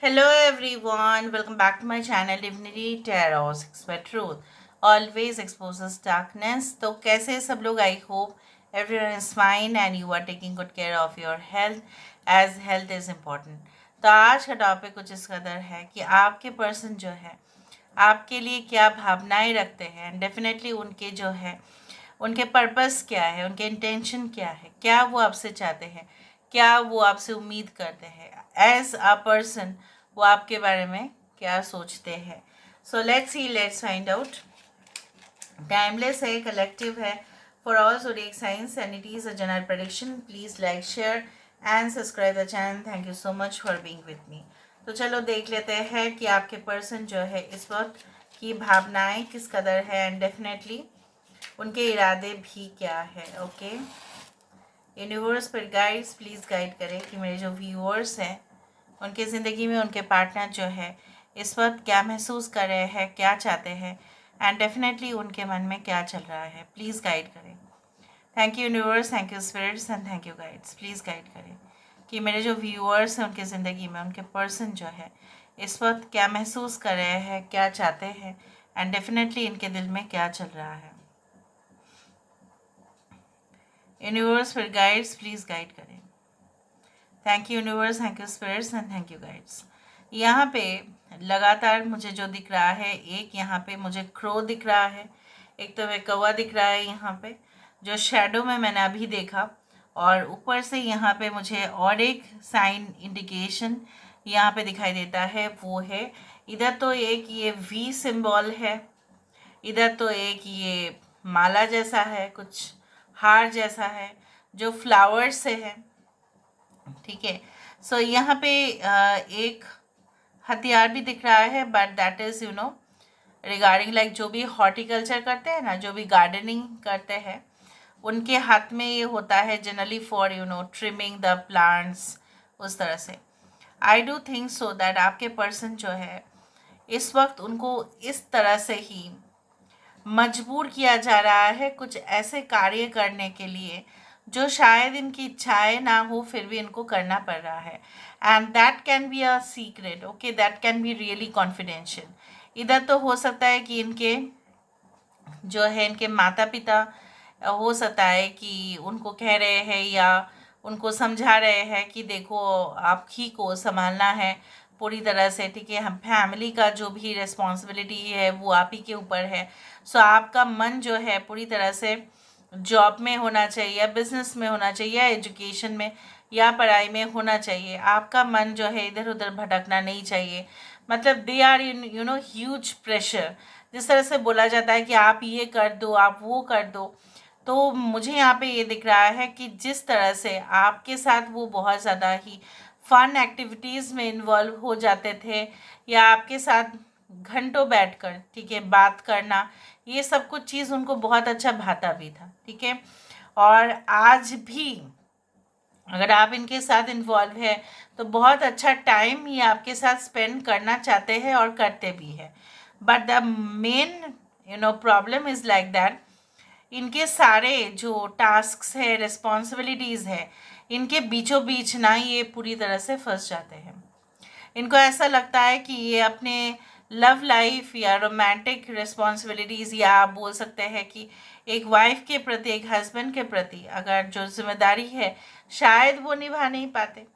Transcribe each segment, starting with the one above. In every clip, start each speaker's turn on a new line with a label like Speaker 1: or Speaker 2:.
Speaker 1: Hello everyone, welcome back to my channel Divinity Tarot 6 by Truth. Always exposes darkness. तो कैसे सब लोग? I hope everyone is fine and you are taking good care of your health as health is important. तो आज का topic कुछ इस कदर है कि आपके पर्सन जो है आपके लिए क्या भावनाएं रखते हैं एंड डेफिनेटली उनके जो है उनके पर्पस क्या है, उनके इंटेंशन क्या है, क्या वो आपसे चाहते हैं, क्या वो आपसे उम्मीद करते हैं एज अ पर्सन, वो आपके बारे में क्या सोचते हैं. So let's see, let's find out. Timeless है, कलेक्टिव है, for all zodiac science and it is a general prediction. Please like, share and subscribe the channel. Thank you so much for being with me. तो चलो देख लेते हैं कि आपके person जो है इस वक्त की भावनाएं किस कदर है एंड डेफिनेटली उनके इरादे भी क्या है. ओके, यूनिवर्स पर गाइड्स प्लीज़ गाइड करें कि मेरे जो व्यूअर्स हैं उनकी ज़िंदगी में उनके पार्टनर जो है इस वक्त क्या महसूस कर रहे हैं, क्या चाहते हैं एंड डेफिनेटली उनके मन में क्या चल रहा है. प्लीज़ गाइड करें. Thank you universe, thank you spirits and thank you guides. Please guide करें कि मेरे जो व्यूअर्स हैं उनकी ज़िंदगी में उनके पर्सन जो है इस वक्त क्या महसूस कर रहे हैं, क्या चाहते हैं एंड डेफिनेटली इनके दिल में क्या चल रहा है. यूनिवर्स फिर गाइड्स प्लीज़ गाइड करें. Thank you universe, thank you spirits and thank you guides. यहाँ पे लगातार मुझे जो दिख रहा है, एक यहाँ पे मुझे क्रो दिख रहा है, एक तो वे कौवा दिख रहा है यहाँ पे जो शेडो में मैंने अभी देखा, और ऊपर से यहाँ पे मुझे और एक साइन इंडिकेशन यहाँ पे दिखाई देता है. वो है इधर तो एक ये वी सिंबल है, इधर तो एक ये माला जैसा है, कुछ हार जैसा है जो फ्लावर से है. ठीक है, सो यहाँ पे एक हथियार भी दिख रहा है, but that is regarding like जो भी हॉर्टिकल्चर करते हैं ना, जो भी गार्डनिंग करते हैं उनके हाथ में ये होता है generally for trimming the plants, उस तरह से. आई डू थिंक सो दैट आपके पर्सन जो है इस वक्त उनको इस तरह से ही मजबूर किया जा रहा है कुछ ऐसे कार्य करने के लिए जो शायद इनकी इच्छाएं ना हो, फिर भी इनको करना पड़ रहा है. And that can be a secret. Okay, that can be really confidential. इधर तो हो सकता है कि इनके जो है इनके माता पिता हो सकता है कि उनको कह रहे हैं या उनको समझा रहे हैं कि देखो आप ही को संभालना है पूरी तरह से. ठीक है, हम फैमिली का जो भी रिस्पॉन्सिबिलिटी है वो आप ही के ऊपर है. सो आपका मन जो है पूरी तरह से जॉब में होना चाहिए या बिजनेस में होना चाहिए या एजुकेशन में या पढ़ाई में होना चाहिए. आपका मन जो है इधर उधर भटकना नहीं चाहिए. मतलब they are in huge pressure. जिस तरह से बोला जाता है कि आप ये कर दो, आप वो कर दो, तो मुझे यहाँ पे ये दिख रहा है कि जिस तरह से आपके साथ वो बहुत ज़्यादा ही फन एक्टिविटीज़ में इन्वॉल्व हो जाते थे या आपके साथ घंटों बैठकर, ठीक है, बात करना, ये सब कुछ चीज़ उनको बहुत अच्छा भाता भी था. ठीक है, और आज भी अगर आप इनके साथ इन्वॉल्व है तो बहुत अच्छा टाइम ये आपके साथ स्पेंड करना चाहते हैं और करते भी हैं. But the main problem is like that इनके सारे जो टास्क्स है, रिस्पॉन्सिबिलिटीज़ है, इनके बीचों बीच ना ये पूरी तरह से फंस जाते हैं. इनको ऐसा लगता है कि ये अपने लव लाइफ या रोमांटिक रिस्पॉन्सिबिलिटीज़ या आप बोल सकते हैं कि एक वाइफ के प्रति, एक हस्बैंड के प्रति अगर जो जिम्मेदारी है शायद वो निभा नहीं पाते.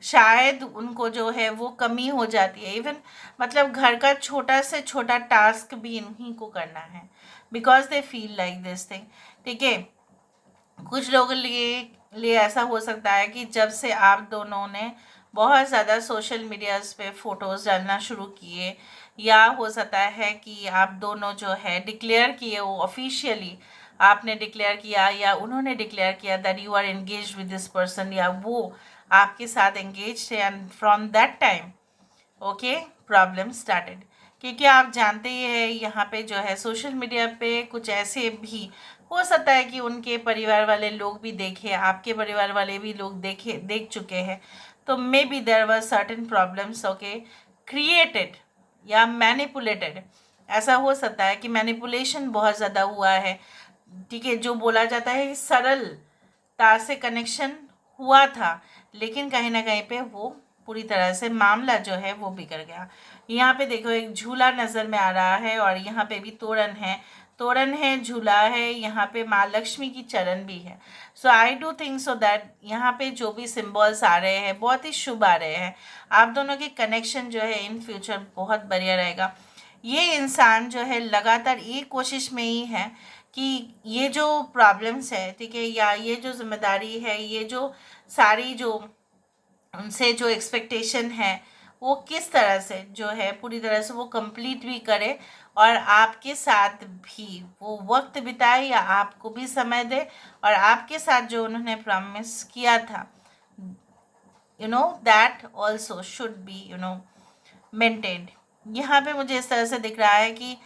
Speaker 1: शायद उनको जो है वो कमी हो जाती है. इवन मतलब घर का छोटा से छोटा टास्क भी इन्हीं को करना है because they feel like this thing. ठीक है, कुछ लोगों लिए ऐसा हो सकता है कि जब से आप दोनों ने बहुत ज़्यादा सोशल मीडियाज़ पे फ़ोटोज़ डालना शुरू किए, या हो सकता है कि आप दोनों जो है डिक्लेयर किए, वो ऑफिशियली आपने डिक्लेयर किया या उन्होंने डिक्लेयर किया that you are engage with this person, या वो आपके साथ एंगेज थे and from that time okay problem started. क्योंकि आप जानते ही हैं यहाँ पे जो है सोशल मीडिया पे कुछ ऐसे भी हो सकता है कि उनके परिवार वाले लोग भी देखे, आपके परिवार वाले भी लोग देख चुके हैं, तो maybe there were certain problems okay created या मैनिपुलेटेड. ऐसा हो सकता है कि मैनिपुलेशन बहुत ज़्यादा हुआ है. ठीक है, जो बोला जाता है सरलता से कनेक्शन हुआ था, लेकिन कहीं ना कहीं पे वो पूरी तरह से मामला जो है वो बिगड़ गया। यहाँ पे देखो एक झूला नज़र में आ रहा है और यहाँ पे भी तोरण है, झूला है, यहाँ पे माँ लक्ष्मी की चरण भी है। So I do think so that यहाँ पे जो भी सिम्बल्स आ रहे हैं बहुत ही शुभ आ रहे हैं। आप दोनों के कनेक्शन जो है इन फ्यूचर बहुत बढ़िया रहेगा। ये इंसान जो है लगातार एक कोशिश में ही है कि ये जो प्रॉब्लम्स है, ठीक है, या ये जो जिम्मेदारी है, ये जो सारी जो उनसे जो एक्सपेक्टेशन है वो किस तरह से जो है पूरी तरह से वो कंप्लीट भी करे और आपके साथ भी वो वक्त बिताए या आपको भी समय दे और आपके साथ जो उन्होंने प्रॉमिस किया था that also should be maintained. यहाँ पे मुझे इस तरह से दिख रहा है कि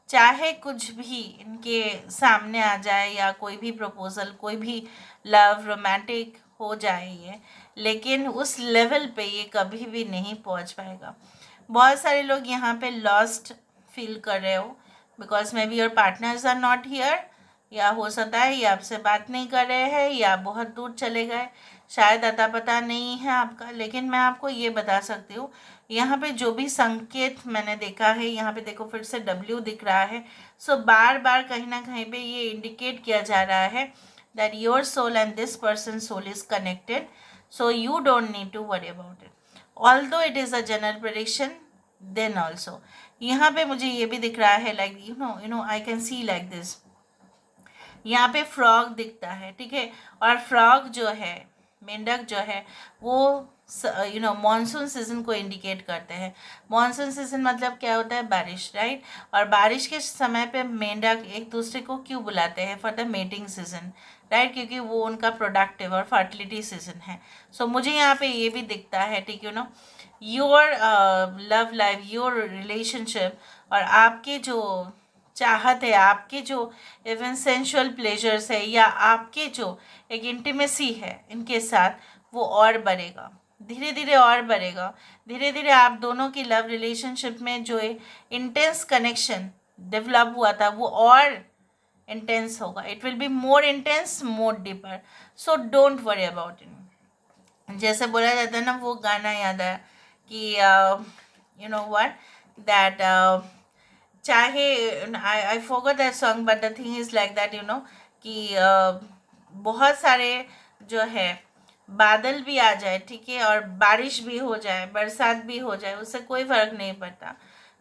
Speaker 1: चाहे कुछ भी इनके सामने आ जाए या कोई भी प्रपोजल, कोई भी लव रोमांटिक हो जाए ये, लेकिन उस लेवल पे ये कभी भी नहीं पहुंच पाएगा। बहुत सारे लोग यहाँ पे लॉस्ट फील कर रहे हो because maybe your partners are not here, या हो सकता है ये आपसे बात नहीं कर रहे हैं या बहुत दूर चले गए, शायद अता पता नहीं है आपका। लेकिन मैं आपको ये बता सकती हूँ यहाँ पे जो भी संकेत मैंने देखा है, यहाँ पे देखो फिर से W दिख रहा है। सो बार बार कहीं ना कहीं पे ये इंडिकेट किया जा रहा है that your soul and this person soul is connected, so you don't need to worry about it. Although it is a general prediction then also यहाँ पे मुझे ये भी दिख रहा है like I can see like this. यहाँ पे फ्रॉग दिखता है, ठीक है, और फ्रॉग जो है, मेंढक जो है वो मॉनसून सीजन को इंडिकेट करते हैं। मॉनसून सीजन मतलब क्या होता है? बारिश, राइट। और बारिश के समय पे मेंढक एक दूसरे को क्यों बुलाते हैं? For the mating season, right, क्योंकि वो उनका प्रोडक्टिव और फर्टिलिटी सीजन है। सो मुझे यहाँ पे ये भी दिखता है, ठीक your love life, your relationship और आपके जो चाहत है, आपके जो इवन सेंशुअल प्लेजर्स है या आपके जो एक इंटीमेसी है इनके साथ, वो और बढ़ेगा, धीरे धीरे और बढ़ेगा। धीरे धीरे आप दोनों की लव रिलेशनशिप में जो इंटेंस कनेक्शन डेवलप हुआ था वो और इंटेंस होगा। It will be more intense, more deeper. So don't worry about it. जैसे बोला जाता है ना, वो गाना याद आया कि व्हाट दैट चाहे I forgot that song but the thing is like that कि बहुत सारे जो है बादल भी आ जाए, ठीक है, और बारिश भी हो जाए, बरसात भी हो जाए, उससे कोई फ़र्क नहीं पड़ता।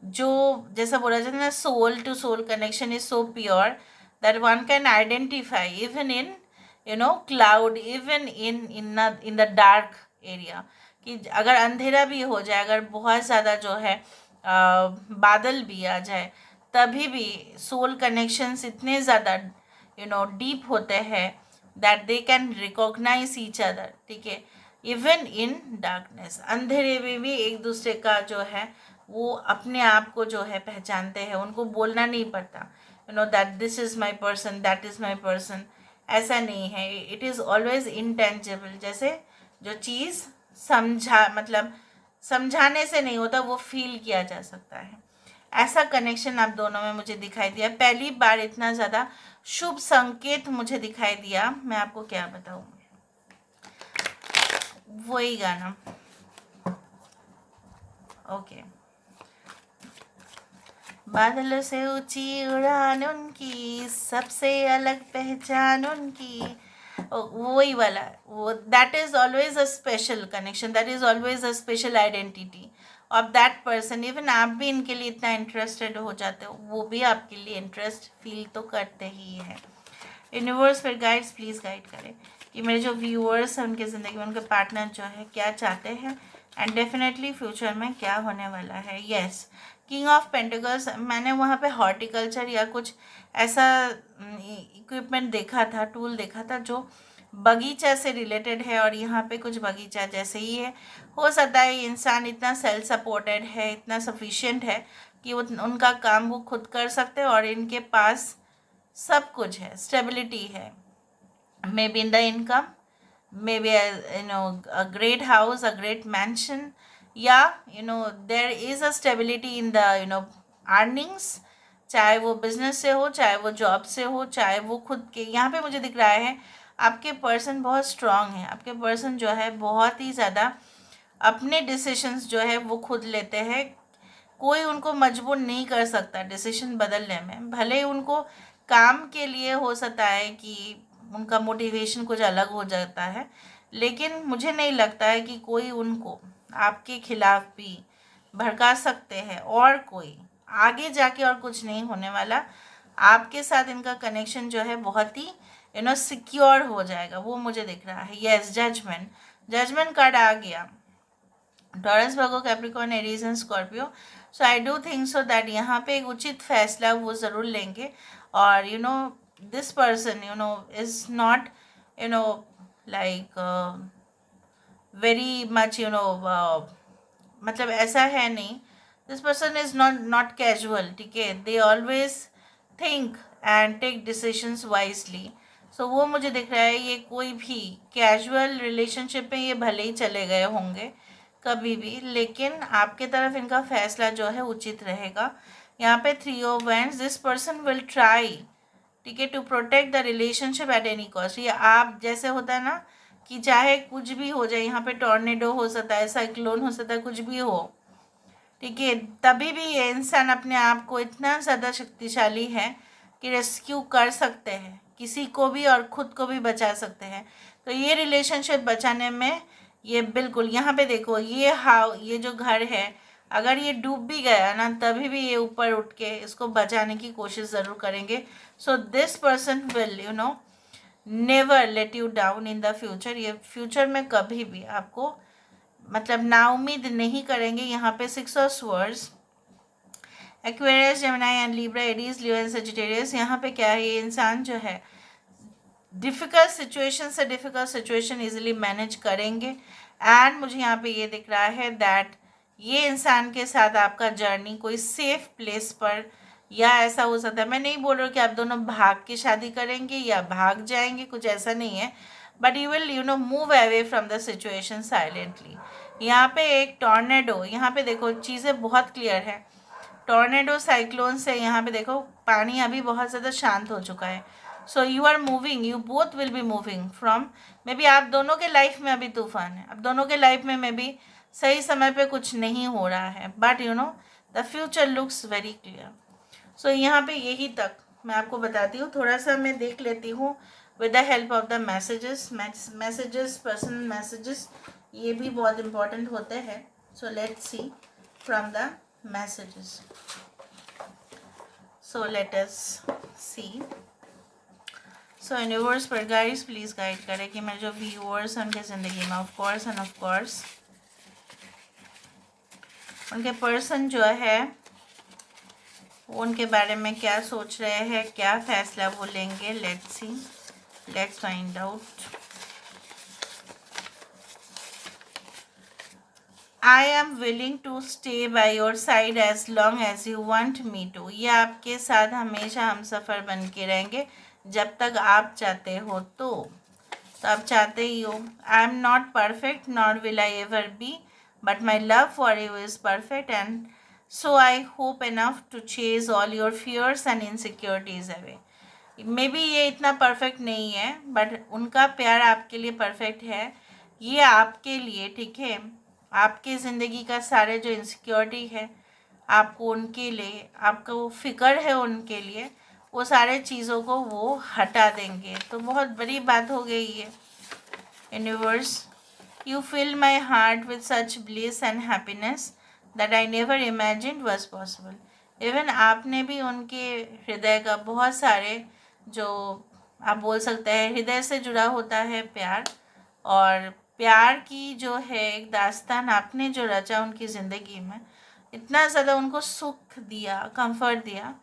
Speaker 1: जो जैसा बोला जाता है ना, soul to soul connection is so pure that one can identify even in cloud, even in the dark area, कि अगर अंधेरा भी हो जाए, अगर बहुत ज़्यादा जो है बादल भी आ जाए, तभी भी सोल कनेक्शंस इतने ज़्यादा डीप होते हैं that they can recognise each other, ठीक है, इवन इन डार्कनेस। अंधेरे में भी एक दूसरे का जो है वो अपने आप को जो है पहचानते हैं, उनको बोलना नहीं पड़ता that this is my person, that is my person. ऐसा नहीं है, इट इज़ ऑलवेज इंटेंजिबल। जैसे जो चीज़ समझाने से नहीं होता, वो फील किया जा सकता है। ऐसा कनेक्शन आप दोनों में मुझे दिखाई दिया। पहली बार इतना ज़्यादा शुभ संकेत मुझे दिखाई दिया, मैं आपको क्या बताऊँ। वही गाना, ओके। बादलों से ऊंची उड़ान उनकी, सबसे अलग पहचान उनकी, वही वाला, वो that is always a special connection, that is always a special identity of that person. Even आप भी इनके लिए इतना इंटरेस्टेड हो जाते हो, वो भी आपके लिए इंटरेस्ट फील तो करते ही है। यूनिवर्स फिर गाइड्स प्लीज़ गाइड करें कि मेरे जो व्यूअर्स हैं उनकी ज़िंदगी में उनके पार्टनर जो है क्या चाहते हैं एंड डेफिनेटली फ्यूचर में क्या होने वाला है। यस, किंग ऑफ पेंटिकल्स, मैंने वहाँ पे हॉर्टिकल्चर या कुछ ऐसा इक्विपमेंट देखा था, टूल देखा था जो बगीचा से रिलेटेड है, और यहाँ पे कुछ बगीचा जैसे ही है। हो सकता है इंसान इतना सेल्फ सपोर्टेड है, इतना सफिशिएंट है कि वो उनका काम वो खुद कर सकते हैं और इनके पास सब कुछ है, स्टेबिलिटी है, may be in the income, may be a great house, a great mansion, या there is a stability in the earnings, चाहे वो बिजनेस से हो, चाहे वो जॉब से हो, चाहे वो खुद के। यहाँ पे मुझे दिख रहा है आपके पर्सन बहुत स्ट्रांग है, आपके पर्सन जो है बहुत ही ज़्यादा अपने डिसीशंस जो है वो खुद लेते हैं, कोई उनको मजबूर नहीं कर सकता डिसीजन बदलने में। भले ही उनको काम के लिए हो सकता है कि उनका मोटिवेशन कुछ अलग हो जाता है, लेकिन मुझे नहीं लगता है कि कोई उनको आपके खिलाफ भी भड़का सकते हैं। और कोई आगे जाके और कुछ नहीं होने वाला, आपके साथ इनका कनेक्शन जो है बहुत ही सिक्योर हो जाएगा, वो मुझे दिख रहा है। यस, जजमेंट, जजमेंट कार्ड आ गया। Taurus, Virgo, Capricorn, Aries and Scorpio. So I do think so that यहाँ पे एक उचित फैसला वो ज़रूर लेंगे। और this person is not like very much मतलब ऐसा है नहीं, this person is not casual, ठीक है। They always think and take decisions wisely. So वो मुझे दिख रहा है, ये कोई भी कैजुअल रिलेशनशिप में ये भले ही चले गए होंगे कभी भी, लेकिन आपके तरफ इनका फैसला जो है उचित रहेगा। यहाँ पे 3 of wands, this person will try, ठीक है, to protect the relationship at any cost. ये आप जैसे होता है ना कि चाहे कुछ भी हो जाए, यहाँ पे टॉर्नेडो हो सकता है, साइक्लोन हो सकता है, कुछ भी हो, ठीक है, तभी भी ये इंसान अपने आप को इतना ज़्यादा शक्तिशाली है कि रेस्क्यू कर सकते हैं किसी को भी और ख़ुद को भी बचा सकते हैं। तो ये रिलेशनशिप बचाने में ये बिल्कुल, यहाँ पे देखो, ये जो घर है, अगर ये डूब भी गया ना तभी भी ये ऊपर उठ के इसको बचाने की कोशिश ज़रूर करेंगे। So this person will never let you down in the future. ये फ्यूचर में कभी भी आपको मतलब नाउम्मीद नहीं करेंगे। यहाँ पे 6 of swords, Aquarius, Gemini and Libra, Aries, Leo and Sagittarius. यहाँ पे क्या है, ये इंसान जो है डिफ़िकल्ट सिचुएशन से डिफ़िकल्ट सिचुएशन इजीली मैनेज करेंगे। एंड मुझे यहाँ पे ये दिख रहा है दैट ये इंसान के साथ आपका जर्नी कोई सेफ प्लेस पर, या ऐसा हो सकता है, मैं नहीं बोल रही हूँ कि आप दोनों भाग के शादी करेंगे या भाग जाएंगे, कुछ ऐसा नहीं है, but you will move away from the situation silently. यहाँ पे एक टॉर्नेडो, यहाँ पे देखो चीज़ें बहुत क्लियर है। टॉर्नेडो, साइक्लोन से यहाँ पे देखो पानी अभी बहुत ज़्यादा शांत हो चुका है। So you are moving, you both will be moving from, maybe आप दोनों के लाइफ में अभी तूफान है, अब दोनों के लाइफ में मे बी सही समय पे कुछ नहीं हो रहा है, but the future looks very clear. So यहाँ पे यही तक मैं आपको बताती हूँ। थोड़ा सा मैं देख लेती हूँ with the help of the messages, personal messages, ये भी बहुत इंपॉर्टेंट होते हैं। So let's see from the messages. So let us see. So universe पर गाइस प्लीज़ गाइड करें कि मेरे जो व्यूअर्स हैं उनके ज़िंदगी में ऑफ कोर्स उनके पर्सन जो है वो उनके बारे में क्या सोच रहे हैं, क्या फैसला वो लेंगे। Let's see, let's find out. I am willing to stay by your side as long as you want me to. ये आपके साथ हमेशा हम सफ़र बन के रहेंगे जब तक आप चाहते हो। तो आप चाहते ही हो। I am not perfect not will I ever be, but my love for you is perfect and so I hope enough to chase all your fears and insecurities away. Maybe ये इतना perfect नहीं है, but उनका प्यार आपके लिए perfect है। ये आपके लिए, ठीक है, आपके ज़िंदगी का सारे जो इनसिक्योरिटी है, आपको उनके लिए, आपको फ़िक्र है उनके लिए, वो सारे चीज़ों को वो हटा देंगे। तो बहुत बड़ी बात हो गई है। Universe, you fill my heart with such bliss and happiness that I never imagined was possible. Even आपने भी उनके हृदय का बहुत सारे, जो आप बोल सकते हैं हृदय से जुड़ा होता है प्यार, और प्यार की जो है एक दास्तान आपने जो रचा उनकी ज़िंदगी में, इतना ज़्यादा उनको सुख दिया, कंफर्ट दिया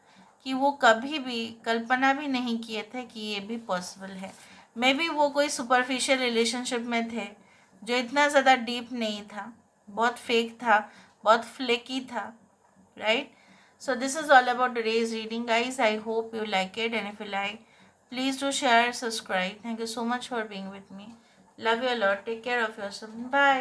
Speaker 1: कि वो कभी भी कल्पना भी नहीं किए थे कि ये भी पॉसिबल है। मे बी वो कोई सुपरफिशियल रिलेशनशिप में थे जो इतना ज़्यादा डीप नहीं था, बहुत फेक था, बहुत फ्लेकी था, right. So this is all about today's reading, guys. I hope you like it, and if you like, please do share, subscribe. Thank you so much for being with me. Love you a lot. Take care of yourself. Bye.